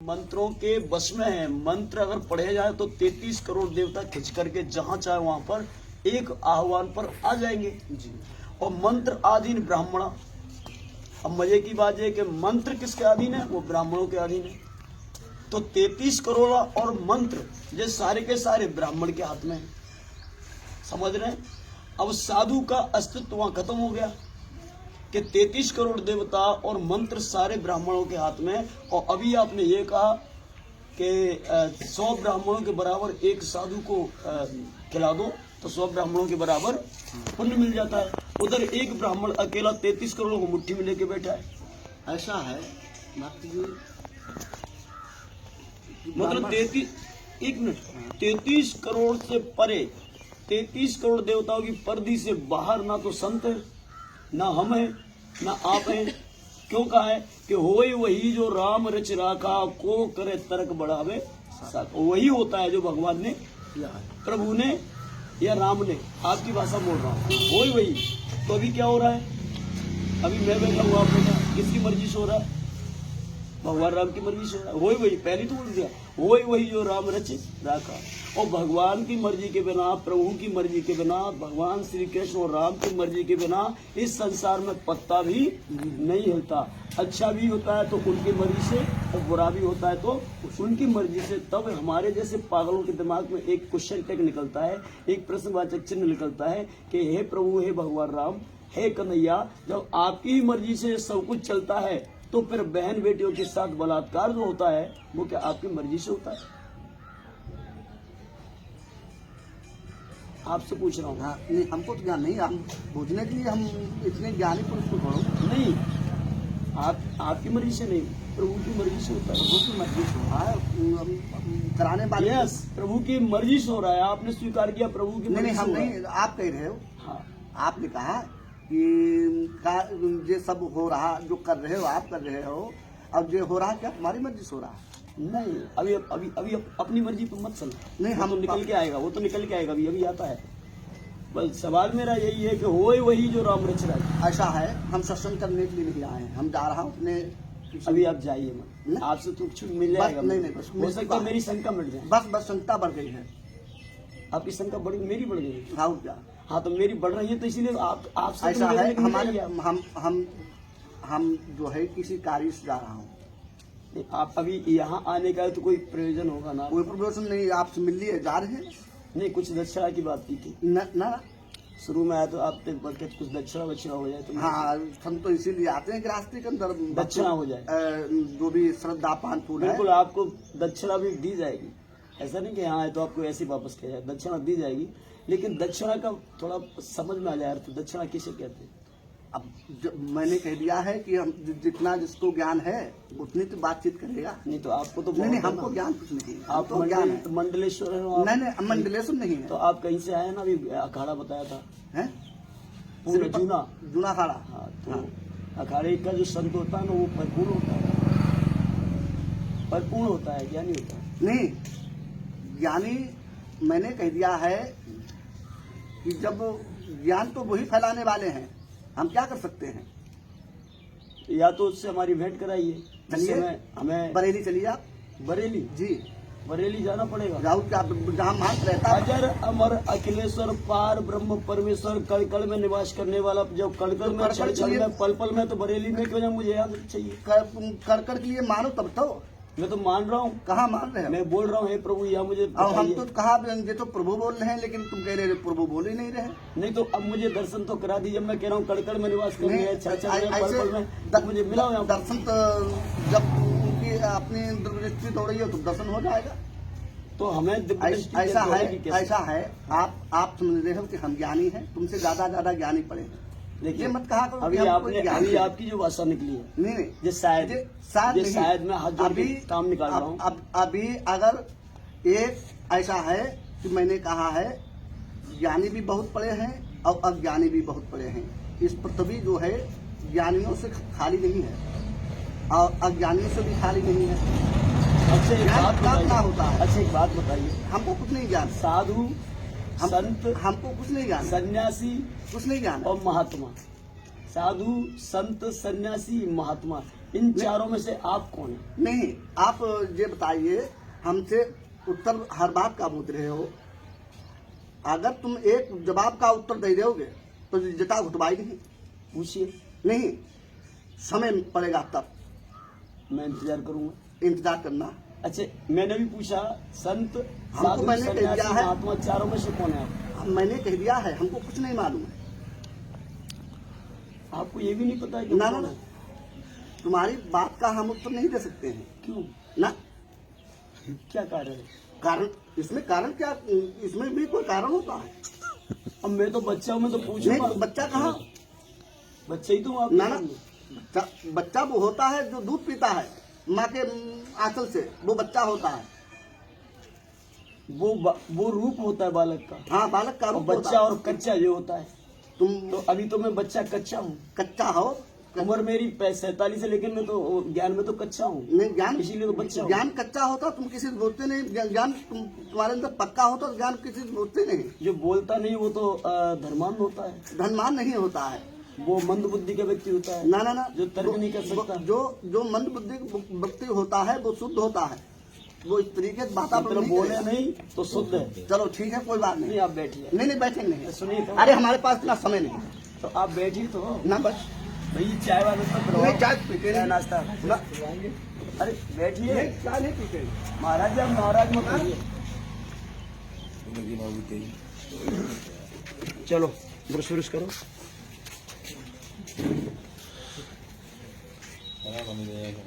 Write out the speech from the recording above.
मंत्रों के बस में है। मंत्र अगर पढ़े जाए तो 33 करोड़ देवता खिंच करके जहां चाहे वहां पर एक आह्वान पर आ जाएंगे जी। और मंत्र आधीन ब्राह्मण। अब मजे की बात है कि मंत्र किसके अधीन है? वो ब्राह्मणों के अधीन है। तो 33 करोड़ और मंत्र ये सारे के सारे ब्राह्मण के हाथ में है। समझ रहे हैं? अब साधु का अस्तित्व वहां खत्म हो गया कि 33 करोड़ देवता और मंत्र सारे ब्राह्मणों के हाथ में। और अभी आपने ये कहा कि 100 ब्राह्मणों के बराबर एक साधु को खिला दो तो 100 ब्राह्मणों के बराबर पुण्य मिल जाता है। उधर एक ब्राह्मण अकेला 33 करोड़ को मुट्ठी में लेके बैठा है। ऐसा है मतलब 33 करोड़ से परे, 33 करोड़ देवताओं की पर्दी से बाहर ना तो संत है, ना हम हैं, ना आप हैं। क्यों कहा है कि होए वही जो राम रच राखा, को करे तर्क बढ़ावे साख। वही होता है जो भगवान ने किया है, प्रभु ने या राम ने। आपकी भाषा बोल रहा हूँ, होए वही। तो अभी क्या हो रहा है? अभी मैं बैठा हुआ, आप बैठा, किसकी मर्जी से हो रहा है? भगवान राम की मर्जी से हो रहा है। वही वही, पहले तो बोल दिया, वही वही जो राम रच राखा। और भगवान की मर्जी के बिना, प्रभु की मर्जी के बिना, भगवान श्री कृष्ण और राम की मर्जी के बिना इस संसार में पत्ता भी नहीं हिलता। अच्छा भी होता है तो उनकी मर्जी से, और बुरा भी होता है तो उनकी मर्जी से। तब हमारे जैसे पागलों के दिमाग में एक क्वेश्चन टैग निकलता है, एक प्रश्नवाचक चिन्ह निकलता है कि हे प्रभु, हे भगवान राम, हे कन्हैया, जब आपकी ही मर्जी से सब कुछ चलता है तो फिर बहन बेटियों के साथ बलात्कार जो होता है वो क्या आपकी मर्जी से होता है? आपसे पूछ रहा हूँ। हाँ, नहीं, हमको तो ज्ञान नहीं, हम बुझने के लिए हम इतने ज्ञानी पुरुष को पढ़ो नहीं, आपकी मर्जी से नहीं, प्रभु की मर्जी से होता है। प्रभु की मर्जी से हो रहा है कराने वाले। यस, प्रभु की मर्जी से हो रहा है। आपने स्वीकार किया प्रभु की मर्जी नहीं, से हम हो रहा नहीं, है। आप कह रहे हो। हाँ, आपने कहा कि ये सब हो रहा, जो कर रहे हो आप कर रहे हो, अब जो हो रहा क्या तुम्हारी मर्जी से हो रहा है? नहीं, अभी अभी अभी अपनी मर्जी पर मत चल। नहीं, हम तो निकल के आएगा, वो तो निकल के आएगा, अभी अभी आता है। बस सवाल मेरा यही है कि होए वही जो राम रच रहा है। ऐसा है, हम सत्संग करने के लिए नहीं आए हैं, हम जा रहा हूँ अपने। अभी आप जाइए मत, आपसे तो कुछ मिल जाएगा। नहीं, बस हो सकता है मेरी शंका मिट जाए। बस शंका बढ़ गई है। आपकी शंका बढ़ गई, मेरी बढ़ गई। हाँ क्या? हाँ, तो मेरी बढ़ रही है तो इसीलिए आपसे ऐसा तो है, हमारे हम जो है किसी कार्य से जा रहा हूँ। आप अभी यहाँ आने का तो कोई प्रयोजन होगा ना? कोई प्रयोजन नहीं, आपसे मिल लिए जा रहे हैं। नहीं, कुछ दक्षिणा की बात की थी ना शुरू में आया तो आपने बोल के कुछ दक्षिणा हो जाए तो। हाँ, हम तो इसीलिए आते हैं कि रास्ते के अंदर दक्षिणा हो जाए, जो भी श्रद्धा पान फूल है। बिल्कुल, आपको दक्षिणा भी दी जाएगी। ऐसा नहीं कि यहाँ है तो आपको ऐसे वापस किया जाए, दक्षिणा दी जाएगी। लेकिन दक्षिणा का थोड़ा समझ में आ जाए अर्थ, दक्षिणा किसे कहते हैं? अब मैंने कह दिया है कि हम जितना जिसको ज्ञान है उतनी तो बातचीत करेगा। नहीं तो आपको तो नहीं, हमको ज्ञान कुछ नहीं है। आप तो ज्ञान है। मंडलेश्वर है। नहीं, मंडलेश्वर नहीं है। तो आप कहीं से आए ना? अभी अखाड़ा बताया था, हैं? पूरा जूना अखाड़ा। हाँ, तो अखाड़े का जो संत होता है ना वो परिपूर्ण होता है, परिपूर्ण होता है, ज्ञानी होता है। नहीं, ज्ञानी मैंने कह दिया है कि जब ज्ञान तो वही फैलाने वाले हैं, हम क्या कर सकते हैं? या तो उससे हमारी भेंट कराइए, जिससे हमें बरेली चलिए आप। बरेली जी, बरेली जाना पड़ेगा। राहुल का जहाँ महंत रहता है। अजर अमर अखिलेश्वर पार ब्रह्म परमेश्वर कड़कड़ में निवास करने वाला, जब कड़कड़ में, छड़ में, पल पल में, तो बरेली में क्यों जाए? मुझे याद चाहिए। कड़कड़ के लिए मानो तब तो। मैं तो मान रहा हूँ। कहाँ मान रहे हैं? मैं बोल रहा हूँ हे प्रभु, या मुझे अब हम तो कहा ये तो प्रभु बोल रहे हैं, लेकिन तुम कह रहे हो प्रभु बोल ही नहीं रहे। नहीं तो अब मुझे दर्शन तो करा दीजिए। मैं कह रहा हूँ कड़कड़ में निवास करने हैं, छड़ में, पल पल में, तो मुझे मिला हो। दर्शन तो जब उनकी अपनी दृष्टि दौड़ रही हो तो दर्शन हो जाएगा। तो हमें ऐसा है आप समझ रहे हो कि हम ज्ञानी हैं, तुमसे ज्यादा ज्ञानी पड़े हैं। देखिए मत कहा करो अभी अभी आपकी जो भाषा निकली है, नहीं, ये शायद मैं हाथ जोड़ के काम निकाल रहा हूँ। अभी अगर एक ऐसा है कि मैंने कहा है ज्ञानी भी बहुत पड़े हैं और अज्ञानी भी बहुत पड़े हैं। इस पृथ्वी जो है ज्ञानियों से खाली नहीं है और अज्ञानियों से भी खाली नहीं है। अच्छा, एक बात बताइए, हमको कुछ नहीं ज्ञान। साधु संत हमको कुछ नहीं ज्ञान। सन्यासी कुछ नहीं ज्ञान। और महात्मा साधु, संत, सन्यासी, महात्मा, इन चारों में से आप कौन है? नहीं, आप ये बताइए, हमसे उत्तर हर बात का पूछ रहे हो। अगर तुम एक जवाब का उत्तर दे दोगे तो जटा घुटवाई नहीं। पूछिए। नहीं, समय पड़ेगा तब मैं इंतजार करूंगा। इंतजार करना। अच्छा, मैंने भी पूछा संत, हमको साधु, मैंने कह सन्यासी, दिया है। महात्मा, चारों में से कौन है आप? मैंने कह दिया है, हमको कुछ नहीं मालूम है। आपको ये भी नहीं पता है कि ना हम ना कौन ना, हैं? तुम्हारी बात का हम उत्तर नहीं दे सकते हैं। क्यों? ना, क्या कारण है? कारण इसमें कारण क्या, इसमें भी कोई कारण होता है? अब मैं तो बच्चा हूँ, मैं तो पूछूंगा। नहीं, बच्चा कहाँ? बच्चा ही तो हूँ आप। ना ना, बच्चा वो होता है जो दूध पीता है माँ के आंचल से, वो बच्चा होता है। वो रूप होता है बालक का। हाँ, बालक का और रूप होता बच्चा है। और कच्चा ये होता है। तुम तो अभी तो मैं बच्चा कच्चा हूँ। कच्चा हो। उम्र मेरी 47 है, लेकिन मैं तो ज्ञान में तो कच्चा हूँ। नहीं, ज्ञान इसीलिए तो बच्चा हूँ। ज्ञान कच्चा होता तुम किसी से बोलते नहीं। ज्ञान तुम्हारे अंदर पक्का होता तो ज्ञान किसी से बोलते नहीं। जो बोलता नहीं वो तो धर्मांध होता है। धनवान नहीं होता है, वो मंद बुद्धि का व्यक्ति होता है। ना ना ना, जो तर्क नहीं कर सकता। जो मंद बुद्धि व्यक्ति होता है वो शुद्ध होता है। वो इस तरीके से वातावरण मतलब नहीं बोले करेगा। नहीं तो शुद्ध है। चलो ठीक है, कोई बात नहीं, नहीं। आप बैठिए। नहीं नहीं, बैठेंगे नहीं। सुनिए तो। अरे हमारे पास इतना समय नहीं। तो आप बैठिए तो। ना बस, भाई चाय वाले तो नहीं, चाय पीते चाय नहीं। नाश्ता। ना, अरे बैठिए। नहीं, चाय नहीं पीते। महाराज आप नाराज मत होइए। चलो ब्रश व्रश करो। आजा, काम देखो।